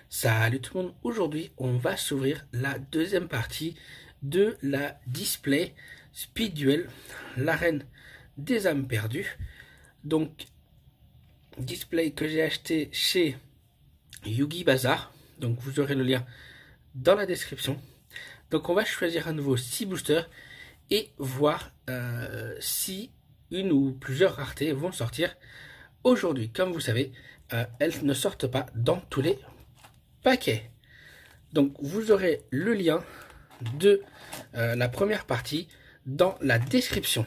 Salut tout le monde, aujourd'hui on va s'ouvrir la deuxième partie de la display Speed Duel, l'arène des âmes perdues. Donc display que j'ai acheté chez Yugi Bazaar, donc vous aurez le lien dans la description. Donc on va choisir à nouveau 6 boosters et voir si une ou plusieurs raretés vont sortir aujourd'hui. Comme vous savez, elles ne sortent pas dans tous les paquets. Donc vous aurez le lien de la première partie dans la description.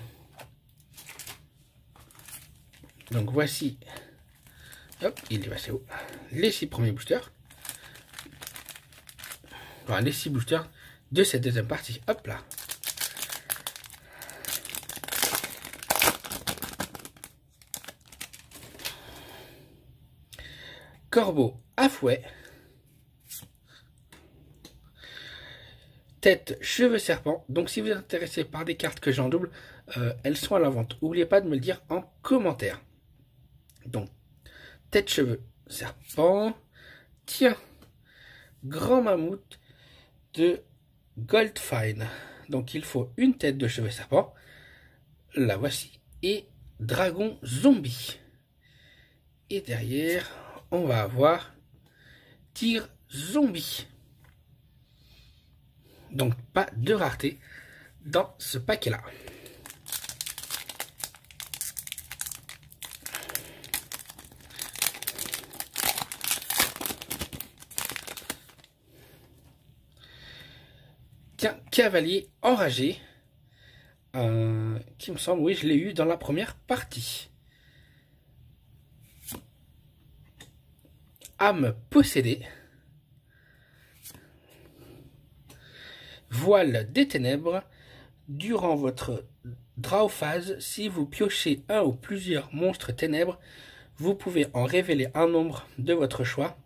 Donc voici, hop, il est passé où, les 6 premiers boosters. Voilà, les 6 boosters de cette deuxième partie. Hop là. Corbeau à fouet. Tête, cheveux, serpent. Donc si vous êtes intéressé par des cartes que j'ai en double, elles sont à la vente. N'oubliez pas de me le dire en commentaire. Donc, tête, cheveux, serpent. Tiens, grand mammouth de Goldfine. Donc il faut une tête de cheveux serpent. La voici. Et dragon zombie. Et derrière, on va avoir tigre zombie. Donc pas de rareté dans ce paquet là. Tiens, cavalier enragé, qui me semble, oui, je l'ai eu dans la première partie. Âme possédée. Voile des ténèbres. Durant votre draw phase, si vous piochez un ou plusieurs monstres ténèbres, vous pouvez en révéler un nombre de votre choix.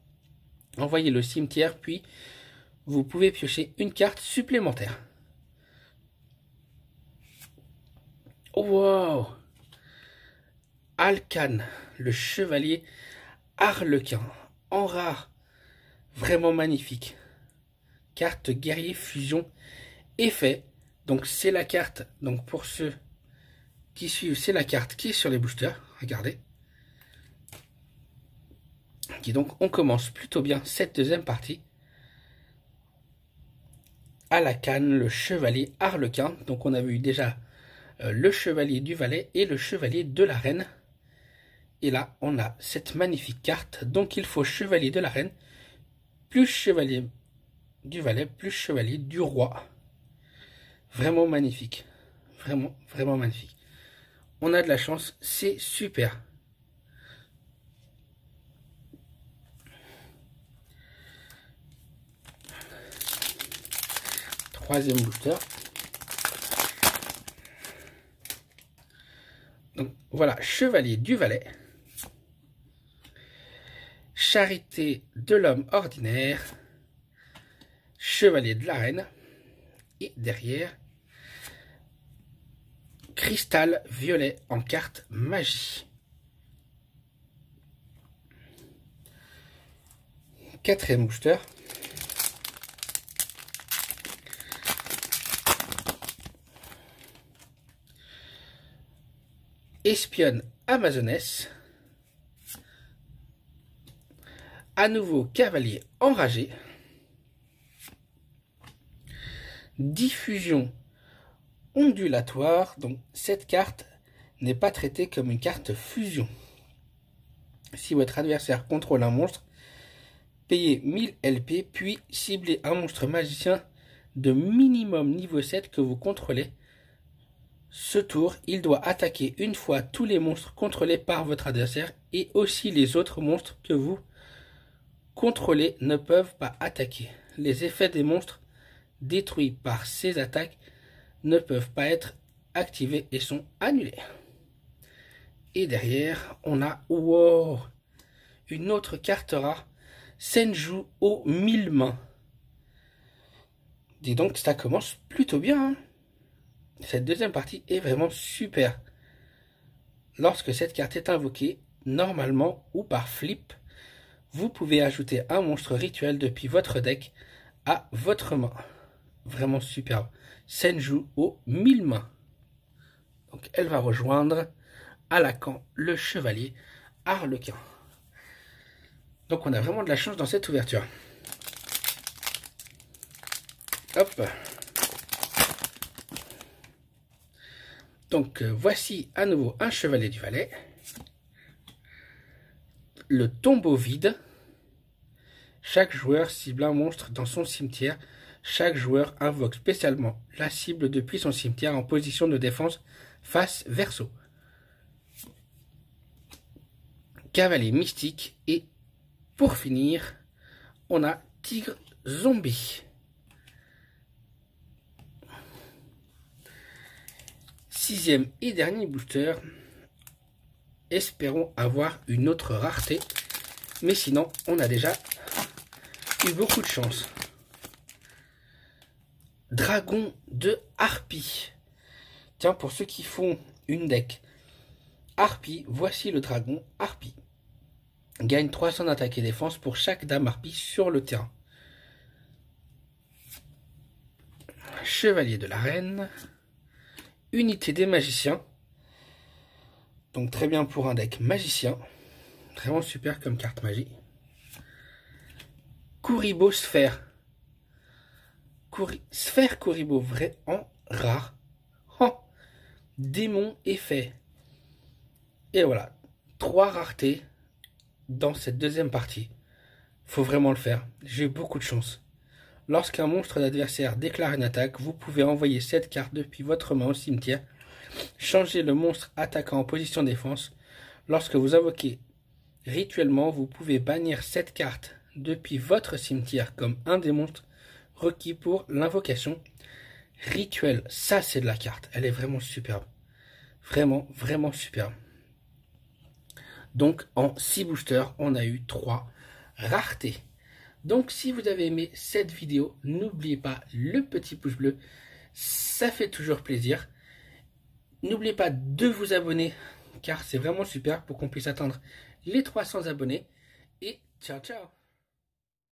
Envoyez-le au cimetière, puis vous pouvez piocher une carte supplémentaire. Wow! Alcan, le chevalier Harlequin, en rare, vraiment magnifique. Carte guerrier fusion effet. Donc c'est la carte, donc pour ceux qui suivent, c'est la carte qui est sur les boosters. Regardez. Et donc on commence plutôt bien cette deuxième partie. À la canne, le chevalier Harlequin. Donc on avait eu déjà le chevalier du Valais et le chevalier de la Reine. Et là on a cette magnifique carte. Donc il faut chevalier de la Reine, plus chevalier du Valais, plus chevalier du Roi. Vraiment magnifique. Vraiment, vraiment magnifique. On a de la chance, c'est super. Troisième booster. Donc voilà, chevalier du Valais. Charité de l'homme ordinaire. Chevalier de la Reine. Et derrière, cristal violet en carte magie. Quatrième booster. Espionne amazonesse. À nouveau cavalier enragé. Diffusion ondulatoire. Donc cette carte n'est pas traitée comme une carte fusion. Si votre adversaire contrôle un monstre, payez 1000 LP, puis ciblez un monstre magicien de minimum niveau 7 que vous contrôlez. Ce tour, il doit attaquer une fois tous les monstres contrôlés par votre adversaire, et aussi les autres monstres que vous contrôlés ne peuvent pas attaquer. Les effets des monstres détruits par ces attaques ne peuvent pas être activés et sont annulés. Et derrière, on a wow, une autre carte rare, Senju aux 1000 mains. Dis donc, ça commence plutôt bien, hein. Cette deuxième partie est vraiment super. Lorsque cette carte est invoquée, normalement ou par flip, vous pouvez ajouter un monstre rituel depuis votre deck à votre main. Vraiment superbe. Senju aux 1000 mains. Donc elle va rejoindre Alakan, le chevalier Arlequin. Donc on a vraiment de la chance dans cette ouverture. Hop. Donc voici à nouveau un chevalier du Valais. Le tombeau vide. Chaque joueur cible un monstre dans son cimetière. Chaque joueur invoque spécialement la cible depuis son cimetière en position de défense face verso. Cavalier mystique. Et pour finir, on a tigre zombie. Sixième et dernier booster. Espérons avoir une autre rareté. Mais sinon, on a déjà eu beaucoup de chance. Dragon de Harpie. Tiens, pour ceux qui font une deck Harpie, voici le dragon Harpie. Gagne 300 d'attaque et défense pour chaque dame Harpie sur le terrain. Chevalier de la Reine. Unité des magiciens. Donc très bien pour un deck magicien. Vraiment super comme carte magie. Kuriboh Sphère. Sphère Kuriboh, vrai en rare. Oh, démon effet. Et voilà. 3 raretés dans cette deuxième partie. Faut vraiment le faire. J'ai eu beaucoup de chance. Lorsqu'un monstre d'adversaire déclare une attaque, vous pouvez envoyer cette carte depuis votre main au cimetière. Changez le monstre attaquant en position défense. Lorsque vous invoquez rituellement, vous pouvez bannir cette carte depuis votre cimetière comme un des monstres requis pour l'invocation rituelle. Ça, c'est de la carte. Elle est vraiment superbe. Vraiment, vraiment superbe. Donc, en 6 boosters, on a eu 3 raretés. Donc si vous avez aimé cette vidéo, n'oubliez pas le petit pouce bleu, ça fait toujours plaisir. N'oubliez pas de vous abonner, car c'est vraiment super pour qu'on puisse atteindre les 300 abonnés. Et ciao ciao!